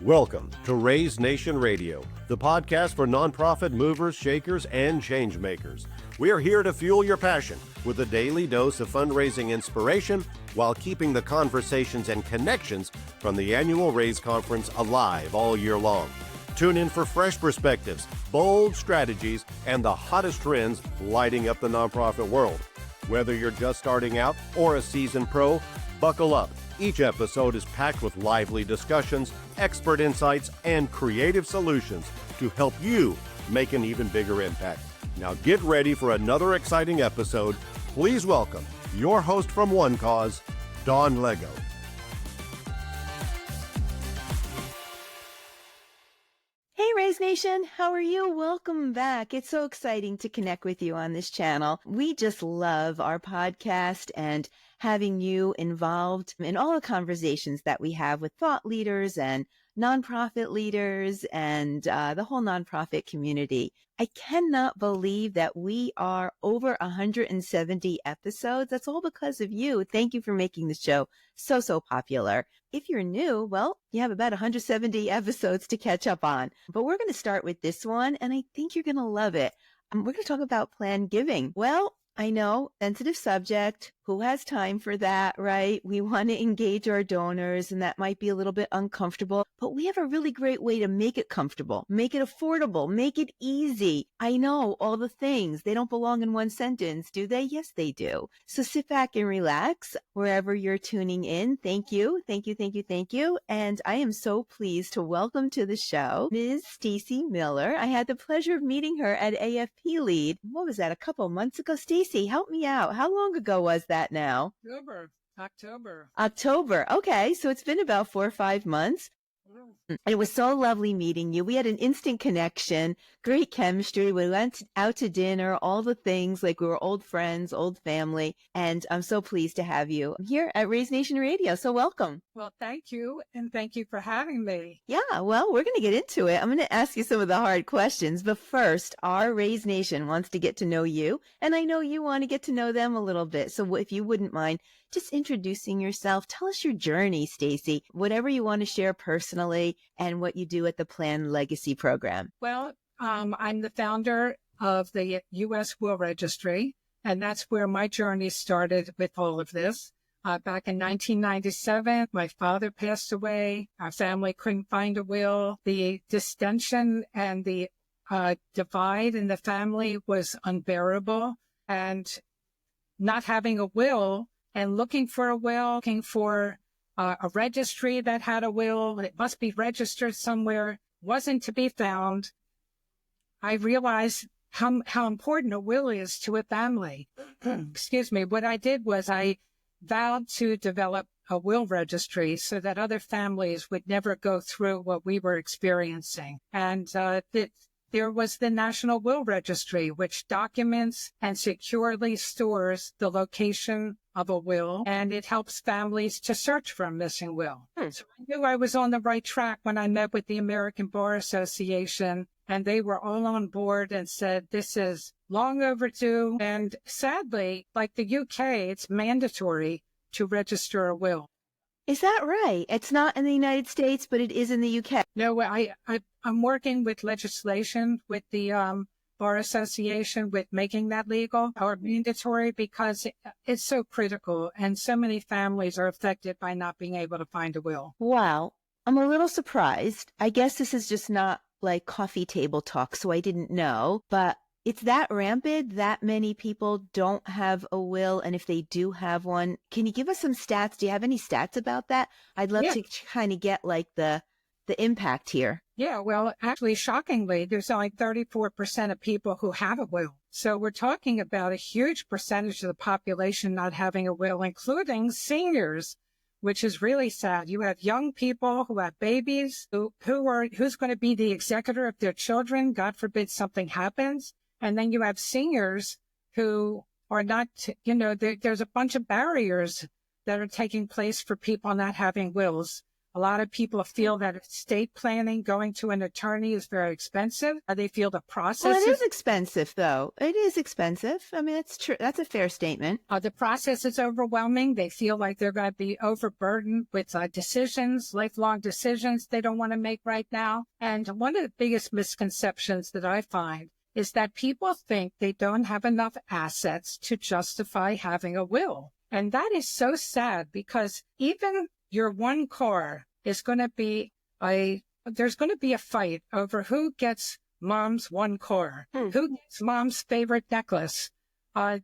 Welcome to Raise Nation Radio, the podcast for nonprofit movers, shakers, and change makers. We are here to fuel your passion with a daily dose of fundraising inspiration while keeping the conversations and connections from the annual Raise Conference alive all year long. Tune in for fresh perspectives, bold strategies, and the hottest trends lighting up the nonprofit world. Whether you're just starting out or a seasoned pro, buckle up. Each episode is packed with lively discussions, expert insights, and creative solutions to help you make an even bigger impact. Now get ready for another exciting episode. Please welcome your host from One Cause, Dawn Lego. Hey Raise Nation, how are you? Welcome back. It's so exciting to connect with you on this channel. We just love our podcast and having you involved in all the conversations that we have with thought leaders and nonprofit leaders and the whole nonprofit community. I cannot believe that we are over 170 episodes. That's all because of you. Thank you for making the show so popular. If you're new, well, you have about 170 episodes to catch up on. But we're going to start with this one, and I think you're going to love it. We're going to talk about planned giving. Well, I know, sensitive subject. Who has time for that, right? We want to engage our donors, and that might be a little bit uncomfortable, but we have a really great way to make it comfortable, make it affordable, make it easy. I know all the things. They don't belong in one sentence, do they? Yes, they do. So sit back and relax wherever you're tuning in. Thank you. And I am so pleased to welcome to the show Ms. Stacy Miller. I had the pleasure of meeting her at AFP Lead. What was that, a couple months ago? Stacy, help me out. How long ago was that now? October. Okay. So it's been about 4 or 5 months. It was so lovely meeting you. We had an instant connection, great chemistry. We went out to dinner, all the things, like we were old friends, old family. And I'm so pleased to have you here at Raise Nation Radio. So welcome. Well, thank you. And thank you for having me. Yeah, well, we're going to get into it. I'm going to ask you some of the hard questions. But first, our Raise Nation wants to get to know you. And I know you want to get to know them a little bit. So if you wouldn't mind just introducing yourself, tell us your journey, Stacy, whatever you want to share personally and what you do at the Planned Legacy program. Well, I'm the founder of the U.S. Will Registry, and that's where my journey started with all of this. Back in 1997, my father passed away. Our family couldn't find a will. The distension and the divide in the family was unbearable. And not having a will and looking for a will, looking for a registry that had a will, it must be registered somewhere, wasn't to be found. I realized how important a will is to a family. Excuse me. What I did was I vowed to develop a will registry so that other families would never go through what we were experiencing. And there was the National Will Registry, which documents and securely stores the location of a will, and it helps families to search for a missing will. So I knew I was on the right track when I met with the American Bar Association, and they were all on board and said, this is long overdue. And sadly, like the UK, it's mandatory to register a will. Is that right? It's not in the United States, but it is in the UK. No, I'm working with legislation with the Bar Association with making that legal or mandatory because it's so critical and so many families are affected by not being able to find a will. Wow. I'm a little surprised. I guess this is just not like coffee table talk, so I didn't know, but it's that rampant, that many people don't have a will, and if they do have one, can you give us some stats? Do you have any stats about that? I'd love to kind of get like the impact here. Yeah, well, actually, shockingly, there's only 34% of people who have a will. So we're talking about a huge percentage of the population not having a will, including seniors, which is really sad. You have young people who have babies, who's going to be the executor of their children, God forbid something happens. And then you have seniors who are not, there's a bunch of barriers that are taking place for people not having wills. A lot of people feel that estate planning, going to an attorney is very expensive. They feel the process Well, it is expensive, though. It is expensive. I mean, it's true. That's a fair statement. the process is overwhelming. They feel like they're going to be overburdened with decisions, lifelong decisions they don't want to make right now. And one of the biggest misconceptions that I find is that people think they don't have enough assets to justify having a will. And that is so sad, because even your one car is going to be there's going to be a fight over who gets mom's one car, who gets mom's favorite necklace.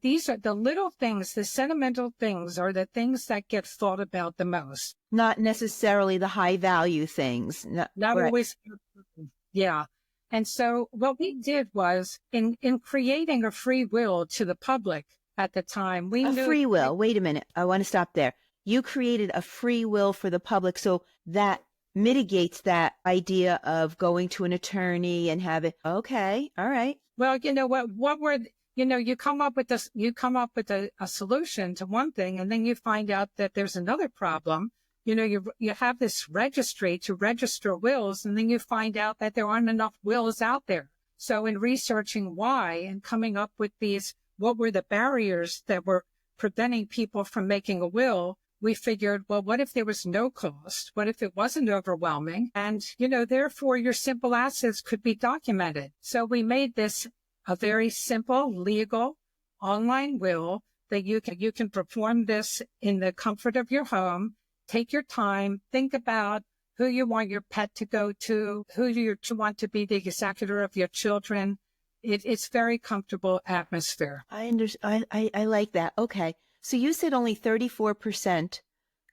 These are the little things, the sentimental things are the things that get thought about the most. Not necessarily the high value things. Not right. always. Yeah. And so what we did was in creating a free will to the public at the time, we knew free will. Wait a minute. I want to stop there. You created a free will for the public, so that mitigates that idea of going to an attorney and have it. Okay. All right. Well, you know what were, you come up with this, you come up with a solution to one thing, and then you find out that there's another problem. You have this registry to register wills, and then you find out that there aren't enough wills out there. So in researching why and coming up with what were the barriers that were preventing people from making a will, we figured, well, what if there was no cost? What if it wasn't overwhelming? And, therefore your simple assets could be documented. So we made this a very simple, legal, online will that you can perform this in the comfort of your home. Take your time, think about who you want your pet to go to, who you want to be the executor of your children. It's very comfortable atmosphere. I like that. Okay. So you said only 34%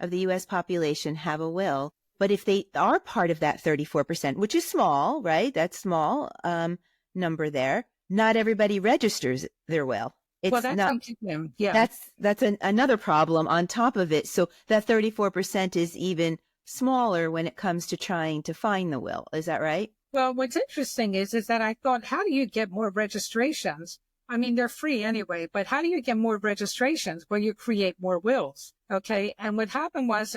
of the U.S. population have a will, but if they are part of that 34%, which is small, right? That's small number there. Not everybody registers their will. Well, that's not, up to them. Yeah. That's another problem on top of it. So that 34% is even smaller when it comes to trying to find the will. Is that right? Well, what's interesting is that I thought, how do you get more registrations? I mean, they're free anyway, but how do you get more registrations? Well, you create more wills. Okay. And what happened was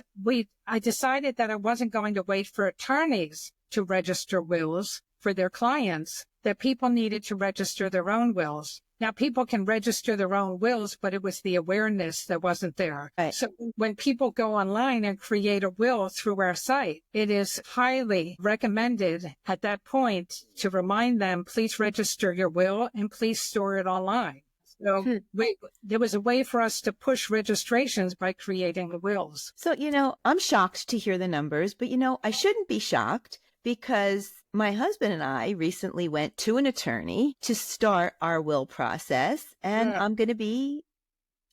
I decided that I wasn't going to wait for attorneys to register wills for their clients, that people needed to register their own wills. Now, people can register their own wills, but it was the awareness that wasn't there. Right. So when people go online and create a will through our site, it is highly recommended at that point to remind them, please register your will and please store it online. So there was a way for us to push registrations by creating the wills. So, I'm shocked to hear the numbers, but, I shouldn't be shocked, because my husband and I recently went to an attorney to start our will process. And I'm going to be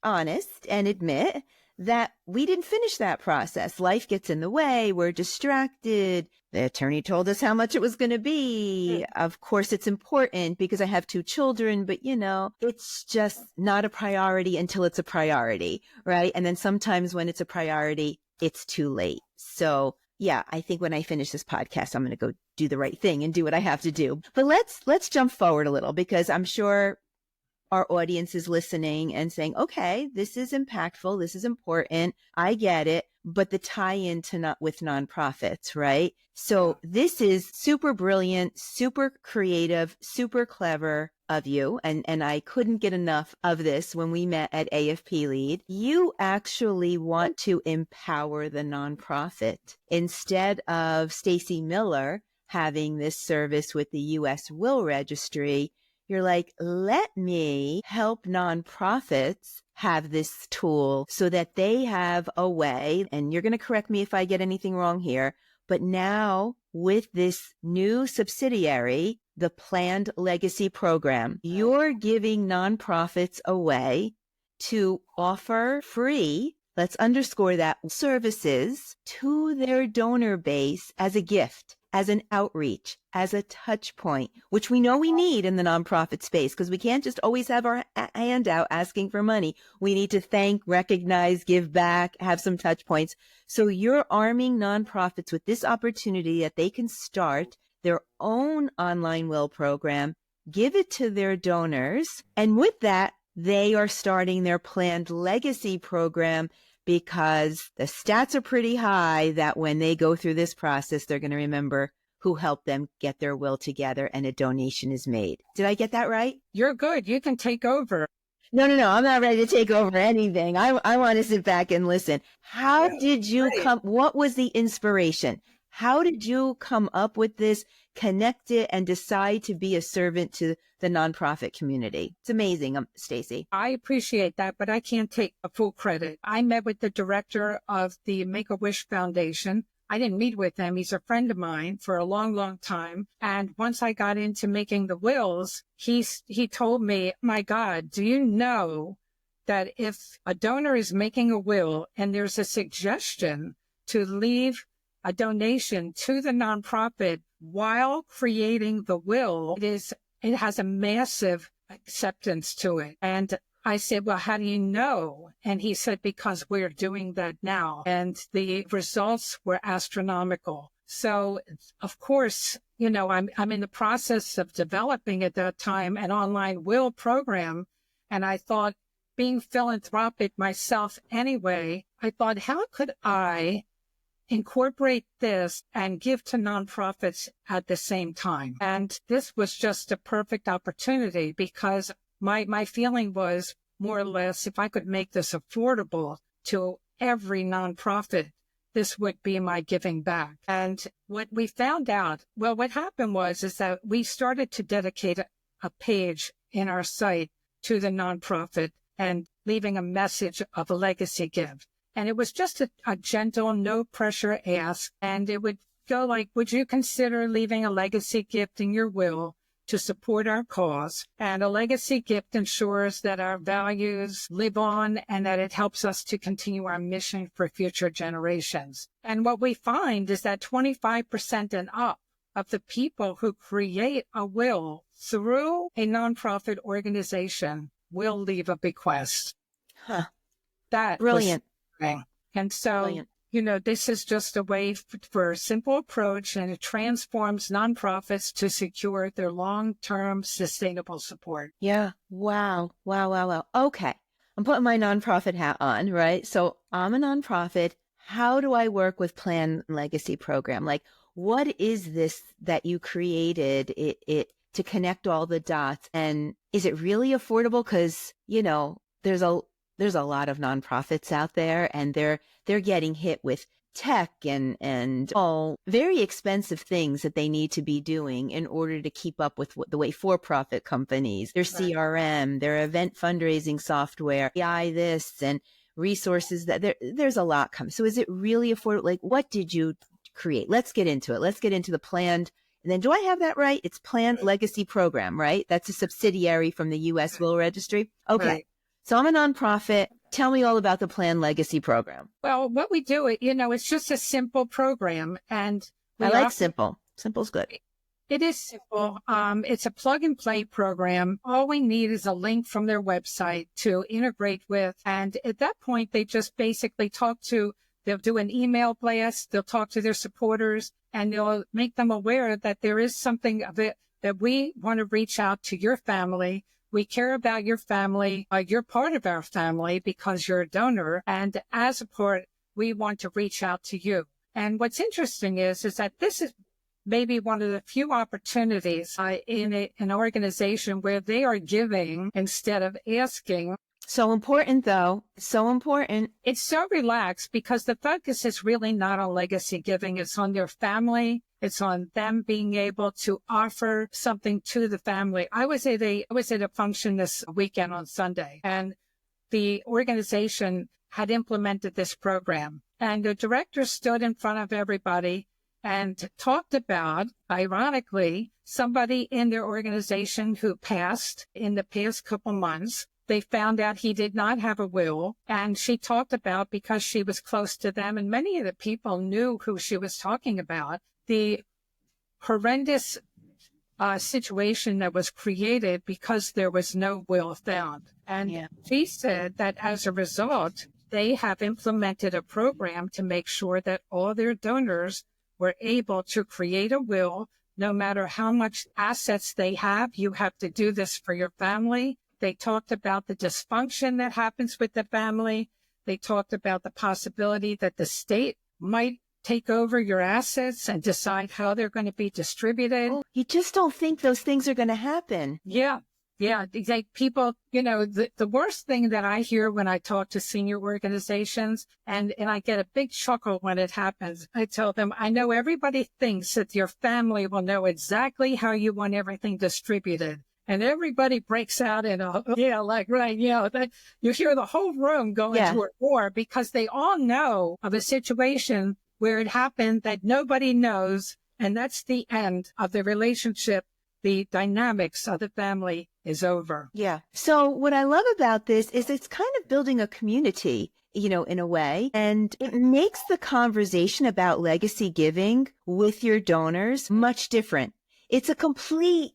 honest and admit that we didn't finish that process. Life gets in the way. We're distracted. The attorney told us how much it was going to be. Of course, it's important because I have 2 children, but it's just not a priority until it's a priority, right? And then sometimes when it's a priority, it's too late. So yeah, I think when I finish this podcast, I'm going to go do the right thing and do what I have to do. But let's jump forward a little, because I'm sure our audience is listening and saying, okay, this is impactful. This is important. I get it. But the tie-in with nonprofits, right? So this is super brilliant, super creative, super clever of you. And I couldn't get enough of this when we met at AFP Lead. You actually want to empower the nonprofit instead of Stacy Miller having this service with the U.S. Will Registry. You're like, let me help nonprofits have this tool so that they have a way, and you're going to correct me if I get anything wrong here, but now with this new subsidiary, the Planned Legacy Program, you're giving nonprofits a way to offer free, let's underscore that, services to their donor base as a gift, as an outreach, as a touch point, which we know we need in the nonprofit space, because we can't just always have our hand out asking for money. We need to thank, recognize, give back, have some touch points. So you're arming nonprofits with this opportunity that they can start their own online will program, give it to their donors, and with that, they are starting their Planned Legacy Program, because the stats are pretty high that when they go through this process, they're going to remember who helped them get their will together and a donation is made. Did I get that right? You're good. You can take over. No. I'm not ready to take over anything. I want to sit back and listen. How did you what was the inspiration? How did you come up with this, connect it, and decide to be a servant to the nonprofit community? It's amazing, Stacy. I appreciate that, but I can't take a full credit. I met with the director of the Make-A-Wish Foundation. I didn't meet with him. He's a friend of mine for a long, long time. And once I got into making the wills, he told me, my God, do you know that if a donor is making a will and there's a suggestion to leave a donation to the nonprofit while creating the will, it has a massive acceptance to it. And I said, well, how do you know? And he said, because we're doing that now. And the results were astronomical. So, of course, you know, I'm in the process of developing at that time an online will program. And I thought, being philanthropic myself anyway, I thought, how could I incorporate this and give to nonprofits at the same time? And this was just a perfect opportunity because my feeling was more or less, if I could make this affordable to every nonprofit, this would be my giving back. And what we found out, well, what happened is that we started to dedicate a page in our site to the nonprofit and leaving a message of a legacy gift. And it was just a gentle, no pressure ask. And it would go like, would you consider leaving a legacy gift in your will to support our cause? And a legacy gift ensures that our values live on and that it helps us to continue our mission for future generations. And what we find is that 25% and up of the people who create a will through a nonprofit organization will leave a bequest. Huh. That Brilliant. And so, brilliant. You know, this is just a way for a simple approach, and it transforms nonprofits to secure their long-term sustainable support. Yeah. Wow. Okay. I'm putting my nonprofit hat on, right? So I'm a nonprofit. How do I work with Plan Legacy Program? Like, what is this that you created it to connect all the dots? And is it really affordable? Because, you know, there's a lot of nonprofits out there, and they're getting hit with tech and all very expensive things that they need to be doing in order to keep up with the way for-profit companies, their CRM, their event fundraising software, AI this, and resources that there's a lot coming. So is it really affordable? Like, what did you create? Let's get into it. Let's get into the planned. And then, do I have that right? It's Planned Legacy Program, right? That's a subsidiary from the U.S. Will Registry. Okay. Right. So I'm a nonprofit. Tell me all about the Planned Legacy Program. Well, what we do, you know, it's just a simple program. And I like simple. Simple's good. It is simple. It's a plug and play program. All we need is a link from their website to integrate with. And at that point, they just basically they'll do an email blast. They'll talk to their supporters, and they'll make them aware that there is something of it that we want to reach out to your family. We care about your family. You're part of our family because you're a donor. And as a part, we want to reach out to you. And what's interesting is that this is maybe one of the few opportunities in an organization where they are giving instead of asking. So important, though. So important. It's so relaxed because the focus is really not on legacy giving. It's on their family. It's on them being able to offer something to the family. I was at a function this weekend on Sunday, and the organization had implemented this program. And the director stood in front of everybody and talked about, ironically, somebody in their organization who passed in the past couple months. They found out he did not have a will, and she talked about, because she was close to them, and many of the people knew who she was talking about, the horrendous situation that was created because there was no will found. And she said that as a result, they have implemented a program to make sure that all their donors were able to create a will. No matter how much assets they have, you have to do this for your family. They talked about the dysfunction that happens with the family. They talked about the possibility that the state might take over your assets and decide how they're going to be distributed. Oh, you just don't think those things are going to happen. Yeah. Yeah. People, the worst thing that I hear when I talk to senior organizations, and I get a big chuckle when it happens, I tell them, I know everybody thinks that your family will know exactly how you want everything distributed. And everybody breaks out in that you hear the whole room go into a war because they all know of a situation where it happened that nobody knows. And that's the end of the relationship. The dynamics of the family is over. Yeah. So what I love about this is it's kind of building a community, in a way, and it makes the conversation about legacy giving with your donors much different. It's a complete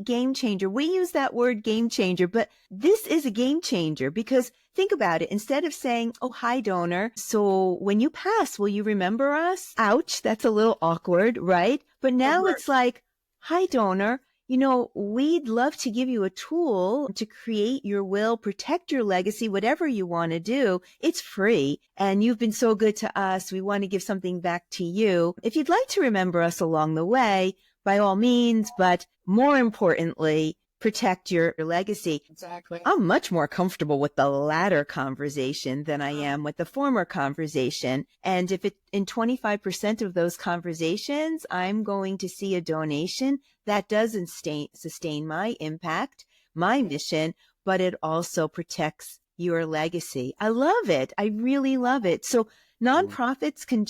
game changer. We use that word game changer, but this is a game changer because think about it. Instead of saying, oh, hi, donor. So when you pass, will you remember us? Ouch. That's a little awkward, right? But now it's like, hi, donor. We'd love to give you a tool to create your will, protect your legacy, whatever you want to do. It's free. And you've been so good to us. We want to give something back to you. If you'd like to remember us along the way, by all means, but more importantly, protect your legacy. Exactly. I'm much more comfortable with the latter conversation than I am with the former conversation. And if in 25% of those conversations, I'm going to see a donation that doesn't sustain my impact, my mission, but it also protects your legacy. I love it. I really love it. So nonprofits can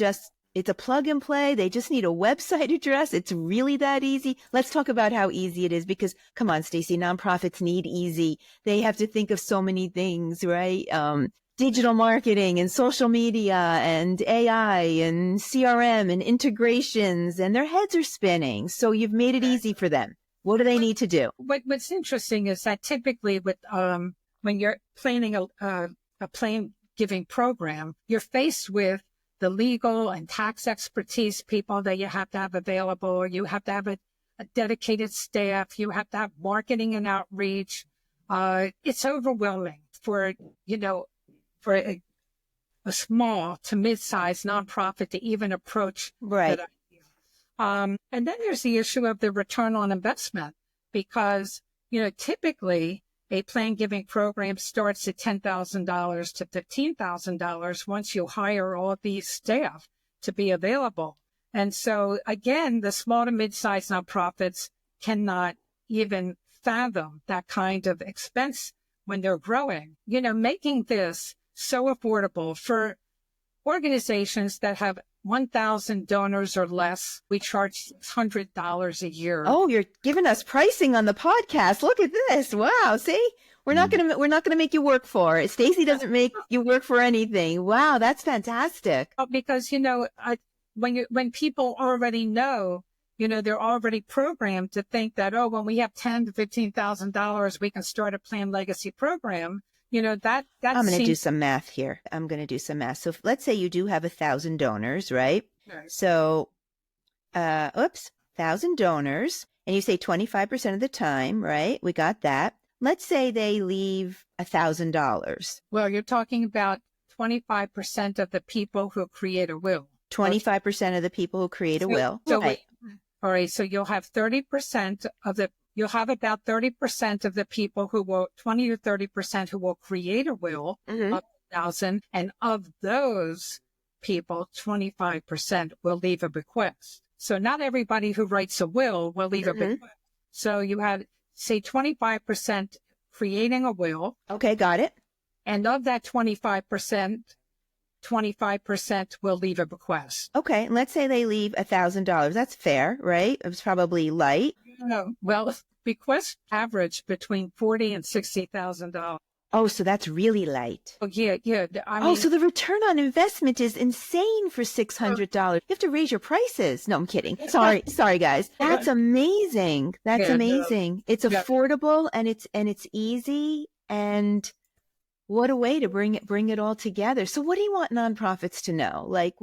it's a plug and play. They just need a website address. It's really that easy. Let's talk about how easy it is because come on, Stacey, nonprofits need easy. They have to think of so many things, right? Digital marketing and social media and AI and CRM and integrations, and their heads are spinning. So you've made it easy for them. What do they need to do? What's interesting is that typically with when you're planning a plan giving program, you're faced with the legal and tax expertise people that you have to have available. You have to have a dedicated staff. You have to have marketing and outreach. It's overwhelming for a small to mid-sized nonprofit to even approach. Right. And then there's the issue of the return on investment because, typically a plan giving program starts at $10,000 to $15,000 once you hire all these staff to be available. And so again, the small to mid-sized nonprofits cannot even fathom that kind of expense when they're growing. Making this so affordable for organizations that have 1,000 donors or less, we charge $600 a year. Oh, you're giving us pricing on the podcast. Look at this. Wow. See, we're not going to make you work for it. Stacey doesn't make you work for anything. Wow. That's fantastic. Because, when people already know, they're already programmed to think that, when we have $10,000 to $15,000, we can start a planned legacy program. That I'm going to do some math here. So let's say you do have 1,000 donors, right? Right. So, 1,000 donors, and you say 25% of the time, right? We got that. Let's say they leave $1,000. Well, you're talking about 25% of the people who create a will. 25% of the people who create a will. So right. All right. So you'll have 30% you'll have about 30% of the people 20 to 30% who will create a will of 1,000. And of those people, 25% will leave a bequest. So not everybody who writes a will leave a bequest. So you have, say, 25% creating a will. Okay, got it. And of that 25% will leave a bequest. Okay, and let's say they leave $1,000. That's fair, right? It was probably light. No, well, bequests average between $40,000 and $60,000. Oh, so that's really light. Oh, yeah. I mean, so the return on investment is insane for $600. You have to raise your prices. No, I'm kidding. Sorry, guys. That's amazing. That's amazing. It's affordable and it's easy, and what a way to bring it all together. So what do you want nonprofits to know? Like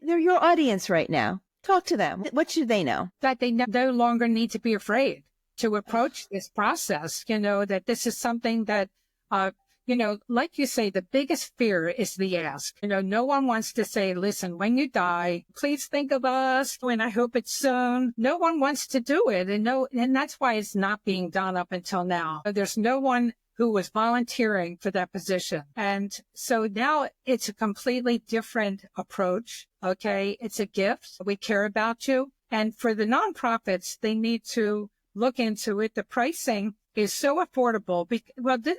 they're your audience right now. Talk to them. What should they know? That they no longer need to be afraid to approach this process, that this is something that, like you say, the biggest fear is the ask. No one wants to say, listen, when you die, please think of us, and I hope it's soon. No one wants to do it. And that's why it's not being done up until now. There's no one who was volunteering for that position. And so now it's a completely different approach. Okay. It's a gift. We care about you. And for the nonprofits, they need to look into it. The pricing is so affordable.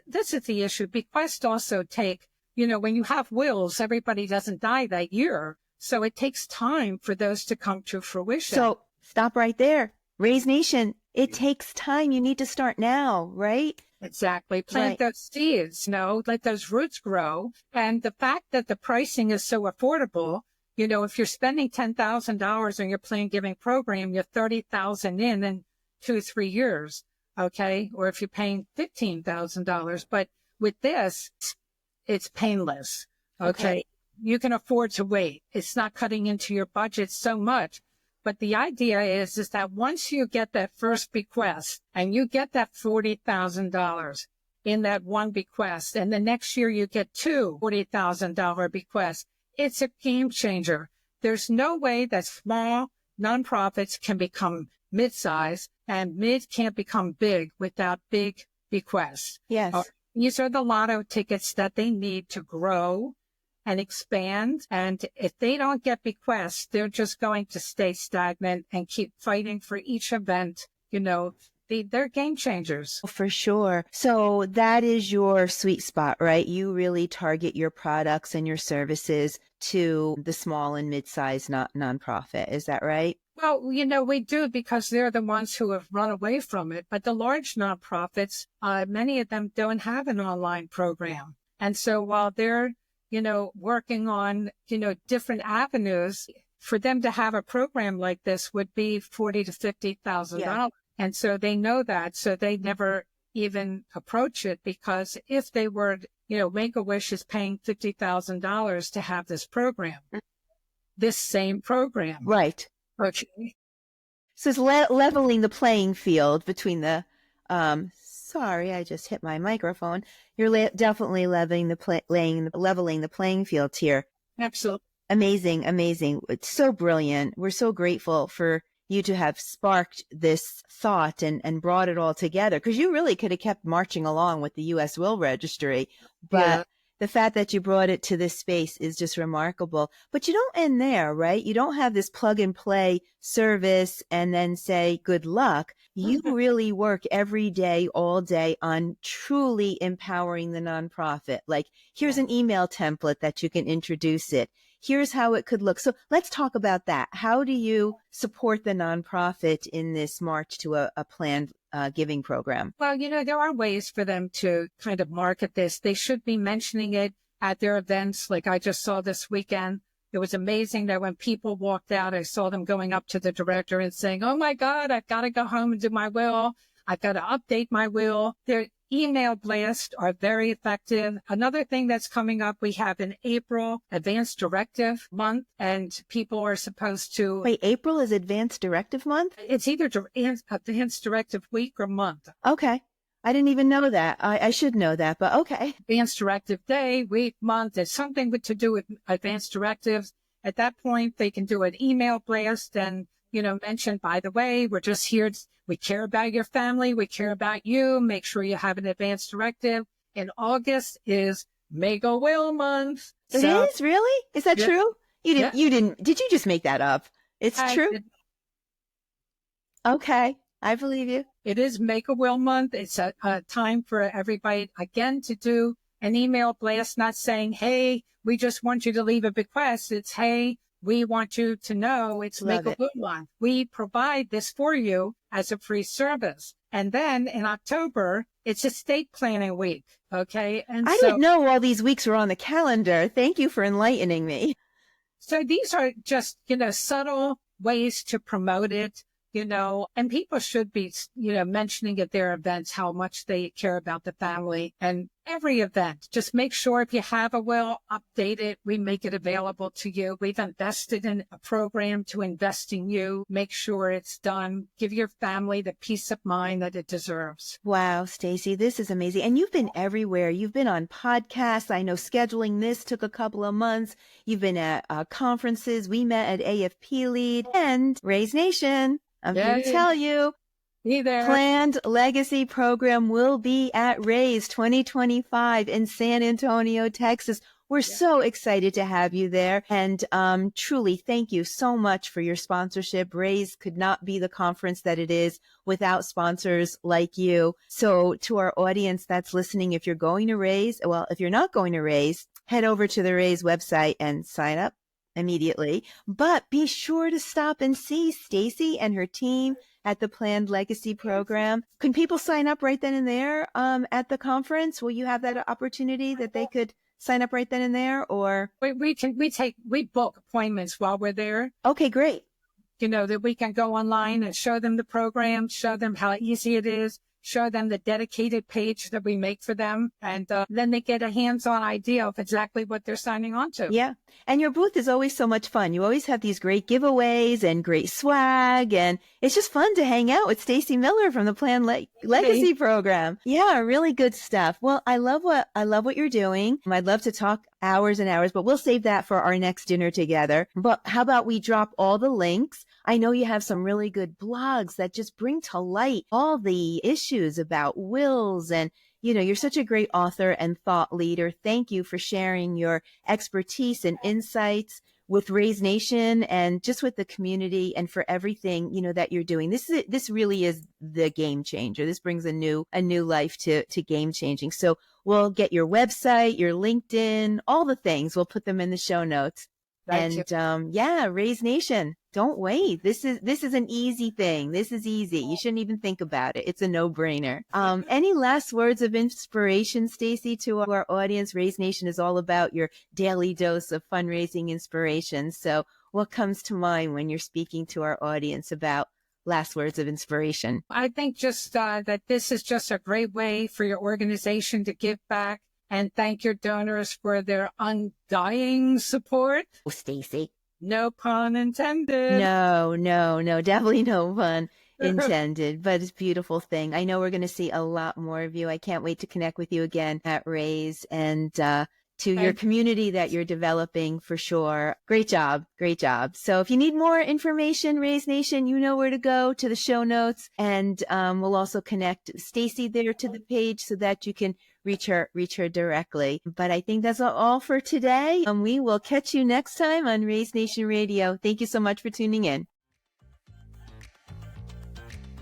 This is the issue. Bequests also take, when you have wills, everybody doesn't die that year. So it takes time for those to come to fruition. So stop right there. Raise Nation, it takes time. You need to start now, right? Exactly. Plant those seeds, let those roots grow. And the fact that the pricing is so affordable, if you're spending $10,000 on your plan giving program, you're $30,000 in 2-3 years. Okay. Or if you're paying $15,000, but with this, it's painless. Okay. You can afford to wait. It's not cutting into your budget so much. But the idea is that once you get that first bequest and you get that $40,000 in that one bequest, and the next year you get two $40,000 bequests, it's a game changer. There's no way that small nonprofits can become mid-size, and mid can't become big without big bequests. Yes. These are the lotto tickets that they need to grow and expand. And if they don't get bequests, they're just going to stay stagnant and keep fighting for each event. They're game changers. For sure. So that is your sweet spot, right? You really target your products and your services to the small and mid-sized nonprofit. Is that right? Well, we do, because they're the ones who have run away from it. But the large nonprofits, many of them don't have an online program. And so while they're working on, different avenues, for them to have a program like this would be $40,000 to $50,000. Yeah. And so they know that. So they never even approach it, because if they were, Make-A-Wish is paying $50,000 to have this program, this same program. Right. Okay. So it's leveling the playing field between the, sorry, I just hit my microphone. You're definitely leveling the playing field here. Absolutely. Amazing, amazing. It's so brilliant. We're so grateful for you to have sparked this thought and brought it all together, because you really could have kept marching along with the U.S. Will Registry, but the fact that you brought it to this space is just remarkable. But you don't end there, right? You don't have this plug and play service and then say, good luck. You really work every day, all day on truly empowering the nonprofit. Like, here's an email template that you can introduce it. Here's how it could look. So let's talk about that. How do you support the nonprofit in this march to a planned giving program? Well, there are ways for them to kind of market this. They should be mentioning it at their events. Like I just saw this weekend. It was amazing that when people walked out, I saw them going up to the director and saying, oh my God, I've got to go home and do my will. I've got to update my will. Their email blasts are very effective. Another thing that's coming up, we have in April, Advanced Directive Month, and people are supposed to... Wait, April is Advanced Directive Month? It's either Advanced Directive Week or month. Okay. I didn't even know that. I should know that, but okay. Advanced Directive Day, week, month, it's something to do with advanced directives. At that point, they can do an email blast and, mention, by the way, we're just here. We care about your family. We care about you. Make sure you have an advanced directive. In August is Make-A-Will month. It is? Really? Is that true? Did you just make that up? It's true? Okay. I believe you. It is Make-A-Will month. It's a time for everybody, again, to do an email blast, not saying, hey, we just want you to leave a bequest. It's, hey, we want you to know it's Make-A-Will month. We provide this for you as a free service. And then in October, it's estate planning week. Okay. And I didn't know all these weeks were on the calendar. Thank you for enlightening me. So these are just, subtle ways to promote it. and people should be, mentioning at their events how much they care about the family. And every event, just make sure if you have a will, update it. We make it available to you. We've invested in a program to invest in you. Make sure it's done. Give your family the peace of mind that it deserves. Wow, Stacy, this is amazing. And you've been everywhere. You've been on podcasts. I know scheduling this took a couple of months. You've been at conferences. We met at AFP Lead and Raise Nation. I'm here to tell you, Planned Legacy Program will be at Raise 2025 in San Antonio, Texas. We're so excited to have you there. And truly, thank you so much for your sponsorship. Raise could not be the conference that it is without sponsors like you. So to our audience that's listening, if you're going to Raise, well, if you're not going to Raise, head over to the Raise website and sign up immediately. But be sure to stop and see Stacy and her team at the Planned Legacy Program. Can people sign up right then and there at the conference? Will you have that opportunity that they could sign up right then and there, or? We book appointments while we're there. Okay, great. That we can go online and show them the program, show them how easy it is, show them the dedicated page that we make for them. And then they get a hands-on idea of exactly what they're signing on to. Yeah. And your booth is always so much fun. You always have these great giveaways and great swag. And it's just fun to hang out with Stacy Miller from the Planned Legacy Program. Yeah, really good stuff. Well, I love what you're doing. I'd love to talk hours and hours, but we'll save that for our next dinner together. But how about we drop all the links? I know you have some really good blogs that just bring to light all the issues about wills, and you're such a great author and thought leader. Thank you for sharing your expertise and insights with Raise Nation and just with the community, and for everything, that you're doing. This really is the game changer. This brings a new life to game changing. So we'll get your website, your LinkedIn, all the things. We'll put them in the show notes. Raise Nation. Don't wait. This is an easy thing. This is easy. You shouldn't even think about it. It's a no-brainer. Any last words of inspiration, Stacy, to our audience? Raise Nation is all about your daily dose of fundraising inspiration. So what comes to mind when you're speaking to our audience about last words of inspiration? I think just that this is just a great way for your organization to give back and thank your donors for their undying support. Oh, Stacy. No pun intended. No, definitely no pun intended, but it's a beautiful thing. I know we're going to see a lot more of you. I can't wait to connect with you again at Raise, and to your community that you're developing, for sure. Great job. So if you need more information, Raise Nation, you know where to go, to the show notes, and we'll also connect Stacy there to the page so that you can reach her directly. But I think that's all for today. We will catch you next time on Raise Nation Radio. Thank you so much for tuning in.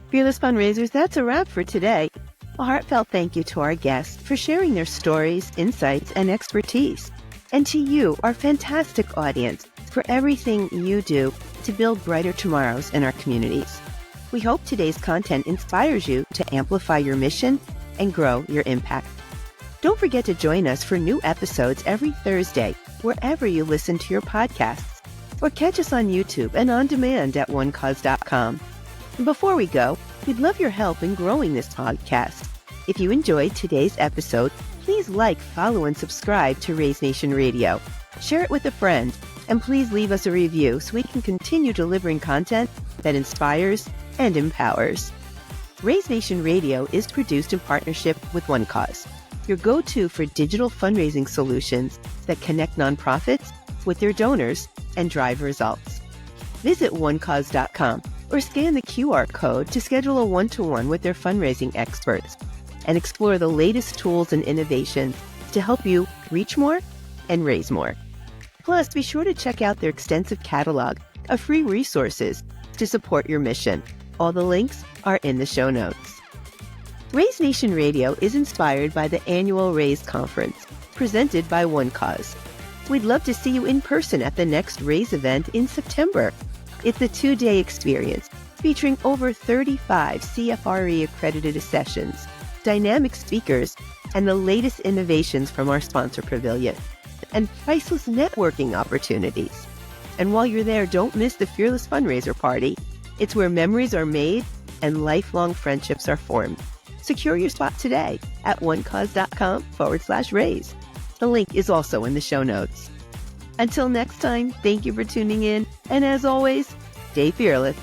Fearless Fundraisers, that's a wrap for today. A heartfelt thank you to our guests for sharing their stories, insights, and expertise. And to you, our fantastic audience, for everything you do to build brighter tomorrows in our communities. We hope today's content inspires you to amplify your mission and grow your impact. Don't forget to join us for new episodes every Thursday, wherever you listen to your podcasts, or catch us on YouTube and on demand at onecause.com. And before we go, we'd love your help in growing this podcast. If you enjoyed today's episode, please like, follow, and subscribe to Raise Nation Radio. Share it with a friend, and please leave us a review so we can continue delivering content that inspires and empowers. Raise Nation Radio is produced in partnership with One Cause, your go-to for digital fundraising solutions that connect nonprofits with their donors and drive results. Visit onecause.com or scan the QR code to schedule a one-to-one with their fundraising experts and explore the latest tools and innovations to help you reach more and raise more. Plus, be sure to check out their extensive catalog of free resources to support your mission. All the links are in the show notes. Raise Nation Radio is inspired by the annual Raise Conference, presented by One Cause. We'd love to see you in person at the next Raise event in September. It's a 2-day experience featuring over 35 CFRE accredited sessions, dynamic speakers, and the latest innovations from our sponsor pavilion, and priceless networking opportunities. And while you're there, don't miss the Fearless Fundraiser Party, It's where memories are made and lifelong friendships are formed. Secure your spot today at onecause.com/raise. The link is also in the show notes. Until next time, thank you for tuning in. And as always, stay fearless.